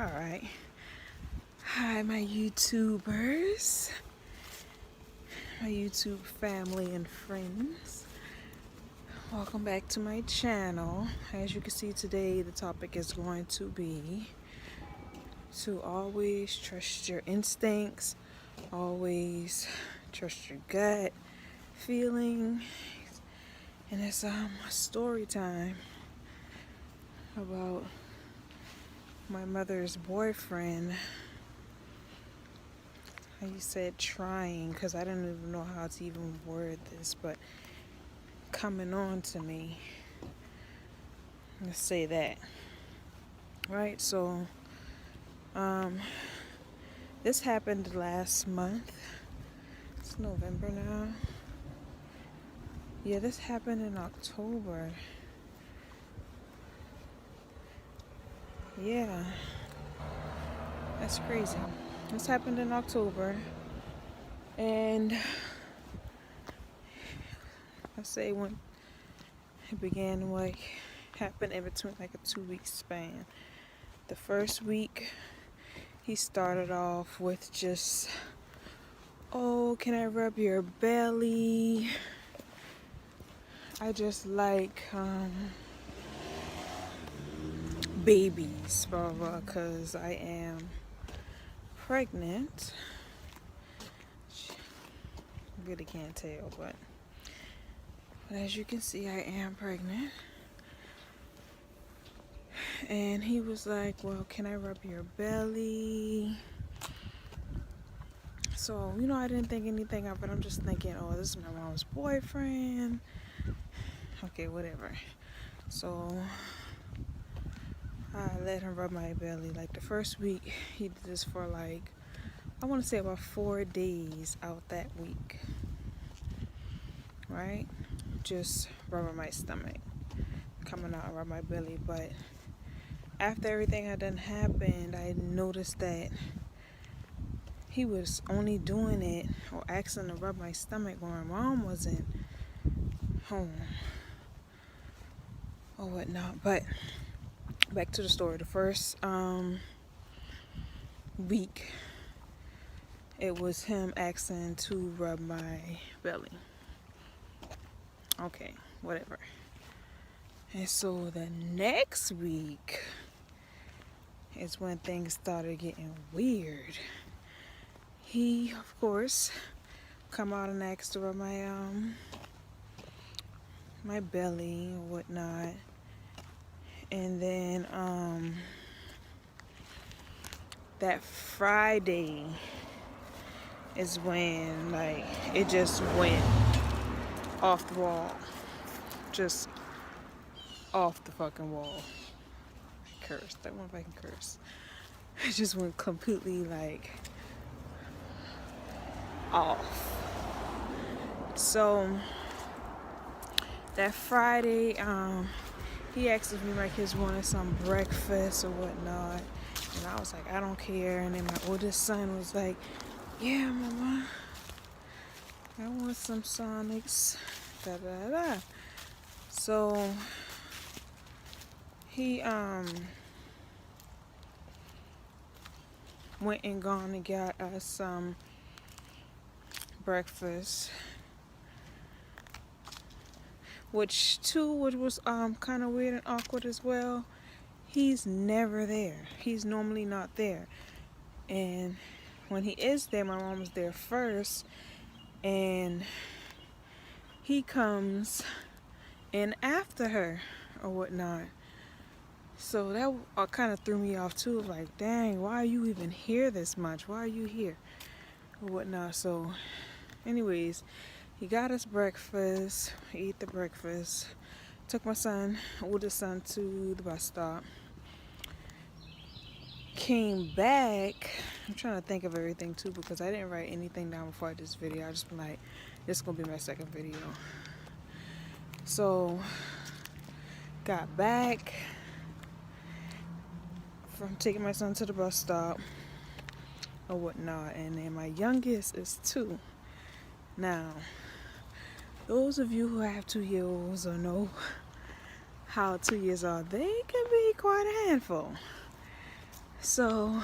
Alright. Hi, my YouTubers, my YouTube family and friends. Welcome back to my channel. As you can see today, the topic is going to be to always trust your instincts, always trust your gut feeling. And it's a story time about my mother's boyfriend. He said trying, because I didn't even know how to even word this, but coming on to me. Let's say that. Right, so this happened last month. It's November now. Yeah, this happened in October. Yeah, that's crazy. This happened in October, and I say when it began, like, happened in between like a 2-week span. The first week, he started off with just, oh, can I rub your belly? I just like babies, blah, blah, blah, because I am pregnant. Really can't tell, but as you can see, I am pregnant. And he was like, well, can I rub your belly? So, I didn't think anything of it. I'm just thinking, oh, this is my mom's boyfriend. Okay, whatever. So I let him rub my belly. Like the first week, he did this for like, I want to say about 4 days out that week. Right? Just rubbing my stomach, coming out and rub my belly. But after everything had done happened, I noticed that he was only doing it or asking to rub my stomach when my mom wasn't home or whatnot. But back to the story. The first week, it was him asking to rub my belly. Okay, whatever. And so the next week is when things started getting weird. He, of course, come out and asked to rub my belly or whatnot. And then that Friday is when, like, it just went off the wall. Just off the fucking wall. I cursed. I went back and cursed. It just went completely, like, off. So that Friday, he asked if me my kids wanted some breakfast or whatnot, and I was like, I don't care. And then my oldest son was like, yeah, mama, I want some Sonics, da da da. So he went and gone and got us some breakfast, which was kind of weird and awkward as well. He's never there. He's normally not there. And when he is there, my mom was there first, and he comes in after her or whatnot. So that kind of threw me off too. Like, dang, why are you even here this much? Why are you here or whatnot? So anyways, he got us breakfast. We ate the breakfast. Took my oldest son, to the bus stop. Came back. I'm trying to think of everything too, because I didn't write anything down before I did this video. I just been like, this is gonna be my second video. So got back from taking my son to the bus stop or whatnot, and then my youngest is 2. Now, those of you who have 2-year-olds or know how 2 years are, they can be quite a handful. So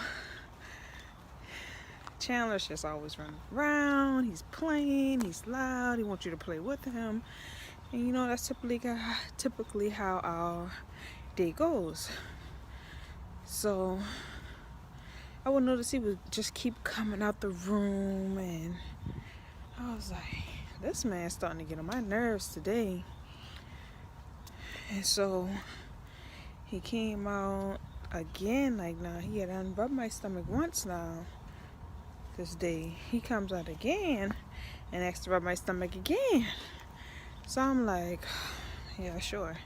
Chandler's just always running around. He's playing. He's loud. He wants you to play with him. And you know, that's typically how our day goes. So I would notice he would just keep coming out the room, and I was like, this man's starting to get on my nerves today. And so he came out again. Like, now he had unrubbed my stomach once now. This day he comes out again and asks to rub my stomach again. So I'm like, yeah, sure.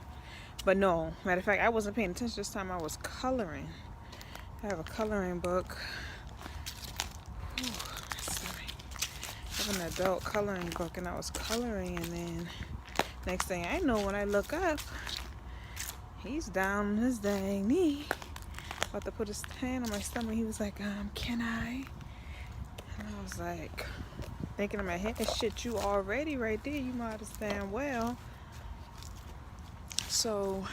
But no, matter of fact, I wasn't paying attention this time. I was coloring. I have a coloring book. I have an adult coloring book, and I was coloring, and then next thing I know, when I look up, he's down on his dang knee, about to put his hand on my stomach. He was like, can I? And I was like, thinking in my head, shit, you already right there. You might understand well. So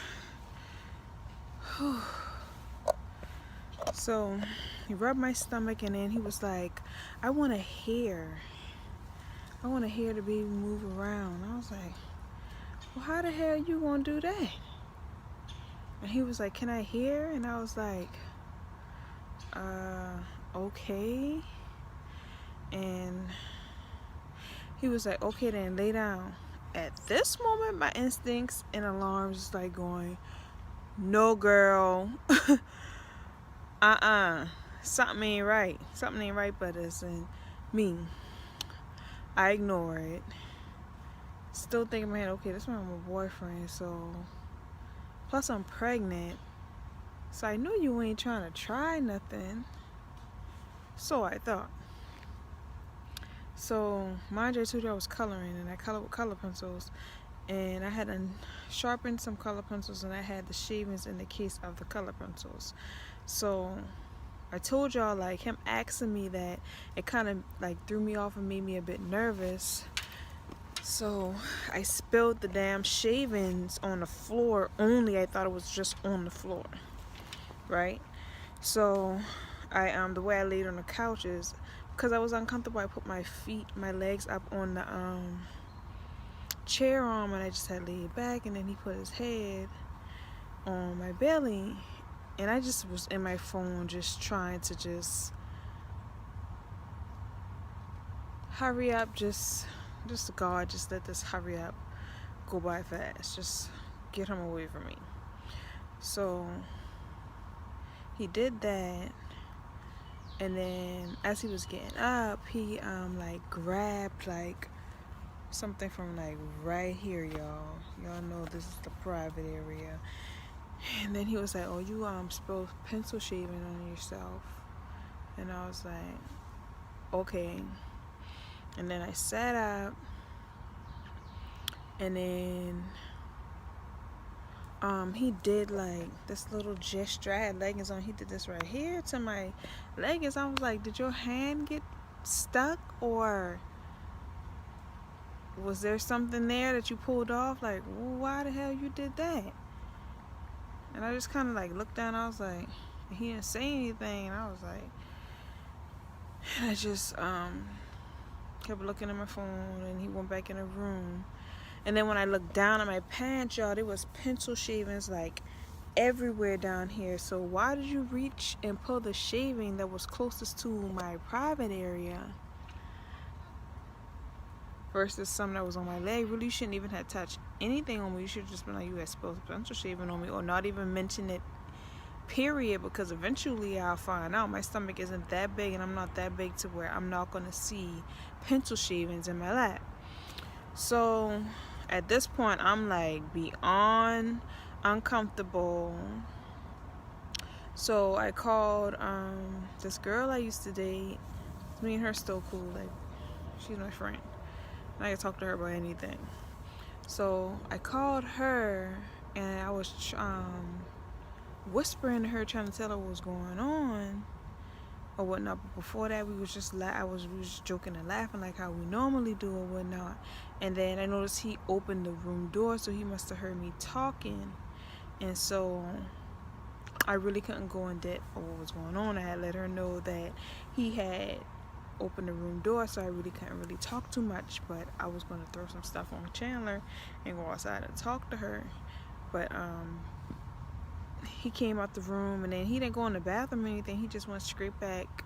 he rubbed my stomach, and then he was like, I want a hair. I want a hair to be move around. I was like, well, how the hell you gonna do that? And he was like, can I hear? And I was like, okay. And he was like, okay, then lay down. At this moment, my instincts and alarms is like going, no, girl. Something ain't right. Something ain't right, but it's in me. I ignore it. Still thinking in my head, okay, this is my boyfriend, so plus I'm pregnant. So I know you ain't trying to try nothing. So I thought. So mind you, I was coloring, and I colored with color pencils, and I had sharpened some color pencils, and I had the shavings in the case of the color pencils. So I told y'all, like, him asking me that, it kind of like threw me off and made me a bit nervous. So I spilled the damn shavings on the floor. Only I thought it was just on the floor, right? So I the way I laid on the couch is, because I was uncomfortable, I put my legs up on the chair arm, and I just had laid back, and then he put his head on my belly, and I just was in my phone just trying to just hurry up, just God, just let this hurry up go by fast, just get him away from me. So he did that, and then as he was getting up, he like grabbed like something from like right here, y'all know this is the private area, and then he was like, oh, you spilled pencil shaving on yourself. And I was like, okay. And then I sat up, and then he did like this little gesture. I had leggings on. He did this right here to my leggings. I was like, did your hand get stuck, or was there something there that you pulled off? Like, well, why the hell you did that? And I just kind of like looked down. I was like, he didn't say anything. And I was like, and I just kept looking at my phone, and he went back in the room. And then when I looked down at my pants, y'all, there was pencil shavings like everywhere down here. So why did you reach and pull the shaving that was closest to my private area versus some that was on my leg? Really, you shouldn't even have touched anything on me. You should have just been like, you had spilled pencil shaving on me, or not even mention it, period, because eventually I'll find out my stomach isn't that big, and I'm not that big to where I'm not going to see pencil shavings in my lap. So at this point, I'm like beyond uncomfortable. So I called this girl I used to date. Me and her still cool. Like, she's my friend. And I can talk to her about anything. So I called her, and I was whispering to her, trying to tell her what was going on or whatnot. But before that, we was just we was joking and laughing like how we normally do or whatnot. And then I noticed he opened the room door, so he must have heard me talking. And so I really couldn't go in depth of what was going on. I had let her know that he had opened the room door, so I really couldn't really talk too much, but I was going to throw some stuff on Chandler and go outside and talk to her. But he came out the room, and then he didn't go in the bathroom or anything. He just went straight back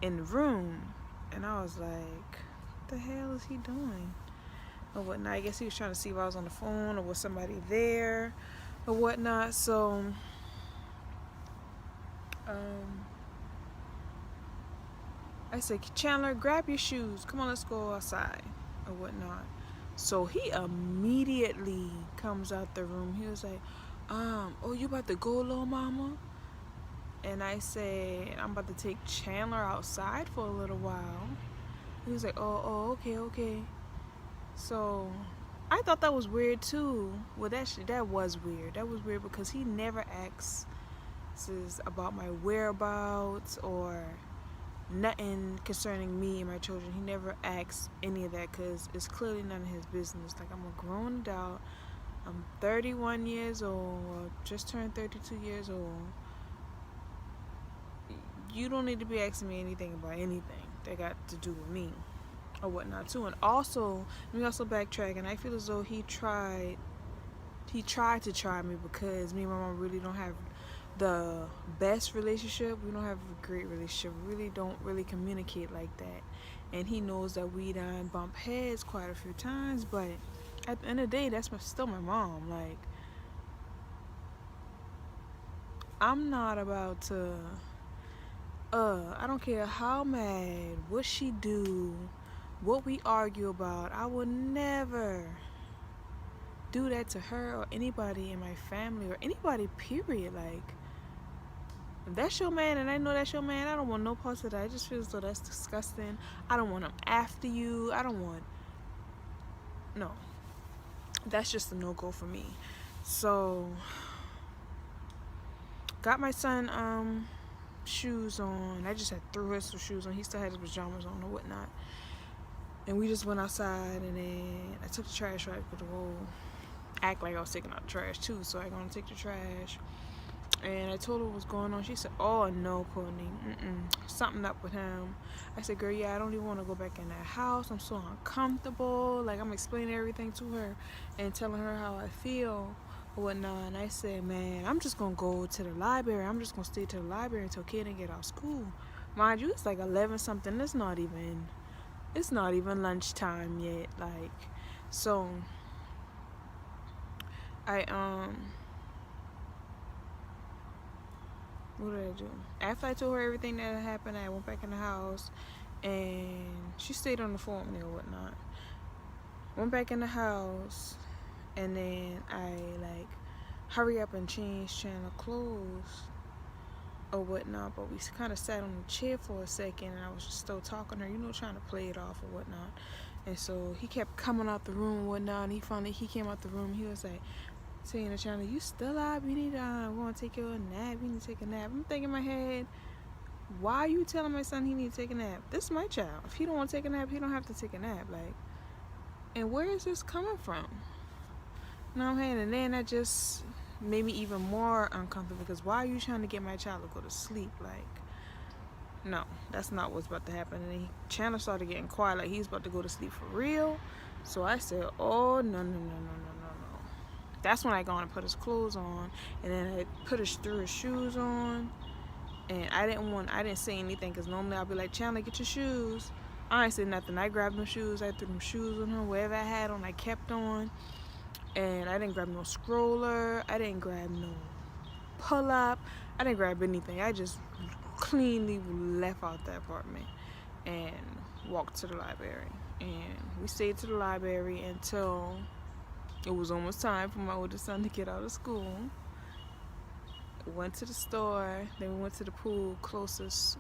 in the room, and I was like, what the hell is he doing or whatnot? I guess he was trying to see if I was on the phone or was somebody there or whatnot. So I said, Chandler, grab your shoes, come on, let's go outside or whatnot. So he immediately comes out the room. He was like, oh, you about to go, little mama? And I said, I'm about to take Chandler outside for a little while. He was like, oh, okay. So I thought that was weird too. Well, that was weird. That was weird because he never asks about my whereabouts or nothing concerning me and my children. He never asks any of that because it's clearly none of his business. Like, I'm a grown adult. I'm 31 years old, or just turned 32 years old. You don't need to be asking me anything about anything that got to do with me or whatnot too. And also, let me also backtrack, and I feel as though he tried to try me because me and my mom really don't have the best relationship. We don't have a great relationship. We really don't really communicate like that. And he knows that we done bump heads quite a few times, but at the end of the day, that's still my mom. Like, I'm not about to I don't care how mad, what she do, what we argue about. I would never do that to her or anybody in my family or anybody, period. Like, if that's your man and I know that's your man, I don't want no parts of that. I just feel as though that's disgusting. I don't want him after you. No. That's just a no-go for me. So, got my son shoes on. I just had threw his shoes on. He still had his pajamas on or whatnot. And we just went outside, and then I took the trash out for the roll. Act like I was taking out the trash too, so I gonna take the trash. And I told her what was going on. She said, oh no, Courtney, something up with him. I said, girl, yeah, I don't even want to go back in that house. I'm so uncomfortable. Like, I'm explaining everything to her and telling her how I feel or whatnot. And I said, man, I'm just gonna go to the library. I'm just gonna stay to the library until Kaden get out of school. Mind you, it's like 11 something. It's not even lunchtime yet. Like, so I what did I do? After I told her everything that had happened, I went back in the house, and she stayed on the phone with me or whatnot. Went back in the house, and then I like hurry up and change Chandler clothes or whatnot. But we kind of sat on the chair for a second, and I was just still talking to her, trying to play it off or whatnot. And so he kept coming out the room and whatnot, and he came out the room. He was like, saying to Chandler, you still up? You need to go and take your nap. You need to take a nap. I'm thinking in my head, why are you telling my son he need to take a nap? This is my child. If he don't want to take a nap, he don't have to take a nap. Like, and where is this coming from? You know what I'm saying? And then that just made me even more uncomfortable, because why are you trying to get my child to go to sleep? Like, no, that's not what's about to happen. And then Chandler started getting quiet, like he's about to go to sleep for real. So I said, oh, no. That's when I go and put his clothes on, and then I threw his shoes on, and I didn't say anything, because normally I'll be like, Chandler, get your shoes. I ain't said nothing. I grabbed them shoes, I threw them shoes on him, whatever I had on, I kept on, and I didn't grab no stroller, I didn't grab no pull-up, I didn't grab anything. I just cleanly left out the apartment and walked to the library, and we stayed to the library until it was almost time for my oldest son to get out of school. Went to the store, then we went to the pool closest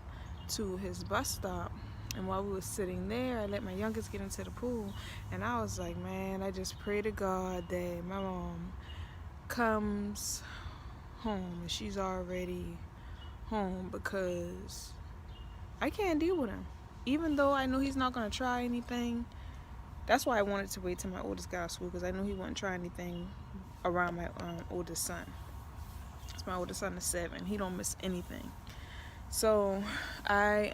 to his bus stop. And while we were sitting there, I let my youngest get into the pool. And I was like, man, I just pray to God that my mom comes home and she's already home, because I can't deal with him. Even though I know he's not going to try anything. That's why I wanted to wait till my oldest got out of school, because I knew he wouldn't try anything around my oldest son. My oldest son is 7. He don't miss anything. So I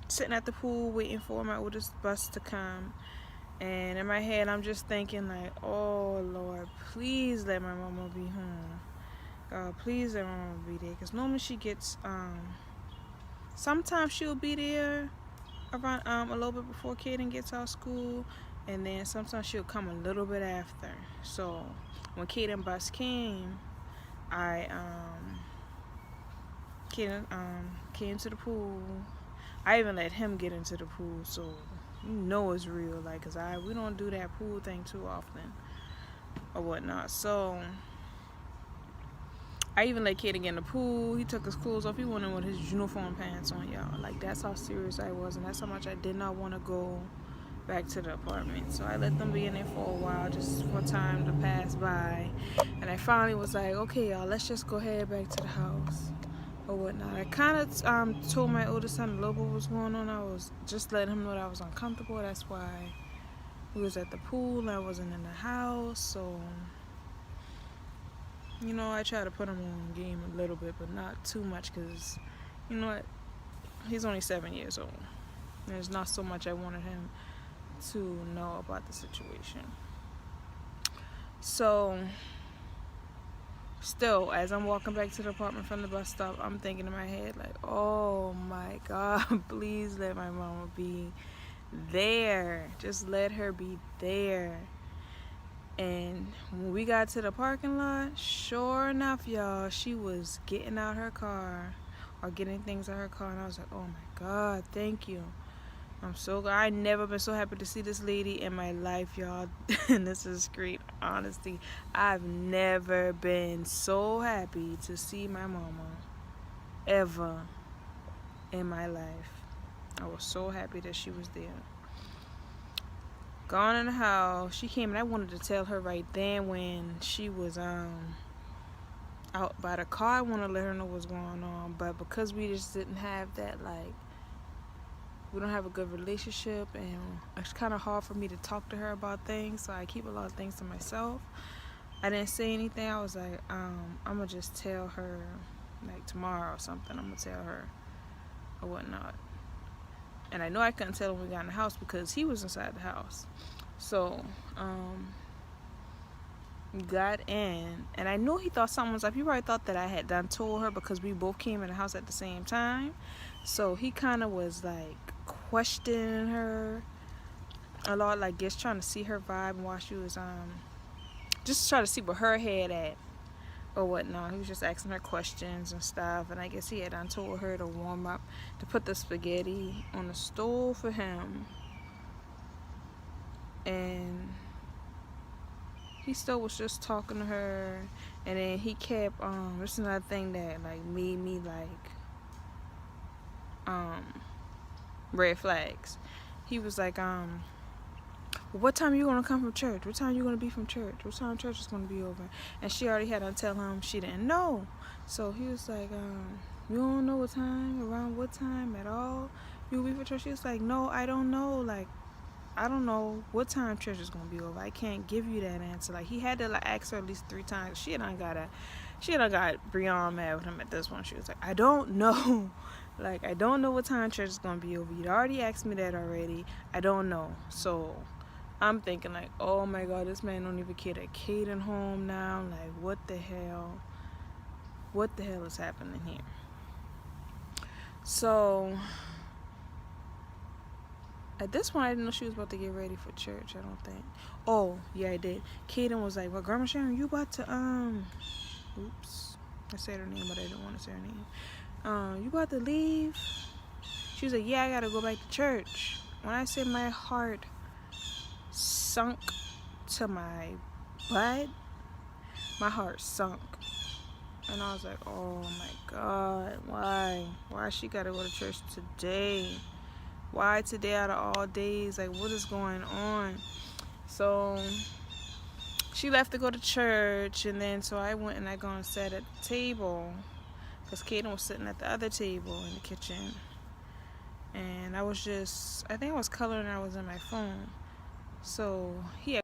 sitting at the pool waiting for my oldest bus to come, and in my head I'm just thinking like, oh Lord, please let my mama be home. God, please let my mama be there, because normally she gets sometimes she'll be there around a little bit before Kaden gets out of school, and then sometimes she'll come a little bit after. So when Kaden bus came, I Kaden came to the pool. I even let him get into the pool, so you know it's real, like, cause we don't do that pool thing too often or whatnot. So I even let Kaden get in the pool. He took his clothes off. He went in with his uniform pants on, y'all. Like, that's how serious I was, and that's how much I did not want to go back to the apartment. So I let them be in there for a while, just for time to pass by. And I finally was like, okay, y'all, let's just go head back to the house or whatnot. I kind of told my oldest son a little bit what was going on. I was just letting him know that I was uncomfortable. That's why we was at the pool. I wasn't in the house. So, you know, I try to put him on game a little bit, but not too much, because, you know what, he's only 7 years old. There's not so much I wanted him to know about the situation. So still, as I'm walking back to the apartment from the bus stop, I'm thinking in my head like, oh my God, please let my mama be there. Just let her be there. And when we got to the parking lot, sure enough, y'all, she was getting out her car or getting things out her car, and I was like, oh my God, thank you. I'm so glad. I never been so happy to see this lady in my life, y'all. And this is great honesty. I've never been so happy to see my mama ever in my life. I was so happy that she was there. Gone in the house, she came, and I wanted to tell her right then when she was out by the car. I wanted to let her know what's going on, but because we just didn't have that, like, we don't have a good relationship, and it's kind of hard for me to talk to her about things, so I keep a lot of things to myself. I didn't say anything. I was like, I'm gonna just tell her, like, tomorrow or something. I'm gonna tell her or whatnot. And I know I couldn't tell him when we got in the house because he was inside the house. So we got in, and I knew he thought something was up. He probably thought that I had done told her, because we both came in the house at the same time. So he kind of was like questioning her a lot, like just trying to see her vibe while she was just trying to see where her head at or whatnot. He was just asking her questions and stuff, and I guess he had done told her to warm up, to put the spaghetti on the stove for him, and he still was just talking to her. And then he kept this is another thing that like made me like red flags. He was like, well, what time are you gonna come from church? What time are you gonna be from church? What time church is gonna be over? And she already had to tell him she didn't know. So he was like, you don't know what time, around what time at all you'll be for church? She was like, no, I don't know. Like, I don't know what time church is gonna be over. I can't give you that answer. Like, he had to like ask her at least 3 times. She done got Brianna mad with him at this one. She was like, I don't know. Like, I don't know what time church is gonna be over. You'd already asked me that already. I don't know. So I'm thinking like, oh my God, this man don't even care that Kaden home now. Like, what the hell? What the hell is happening here? So at this point, I didn't know she was about to get ready for church, I don't think. Oh, yeah, I did. Kaden was like, well, Grandma Sharon, you about to, oops. I said her name, but I didn't want to say her name. You about to leave? She was like, yeah, I got to go back to church. When I said my heart sunk to my butt, my heart sunk. And I was like, oh my God, why? Why she got to go to church today? Why today out of all days? Like, what is going on? So she left to go to church, and then so I went and I gone and sat at the table, because Kaden was sitting at the other table in the kitchen, and I think I was coloring, and I was in my phone. So he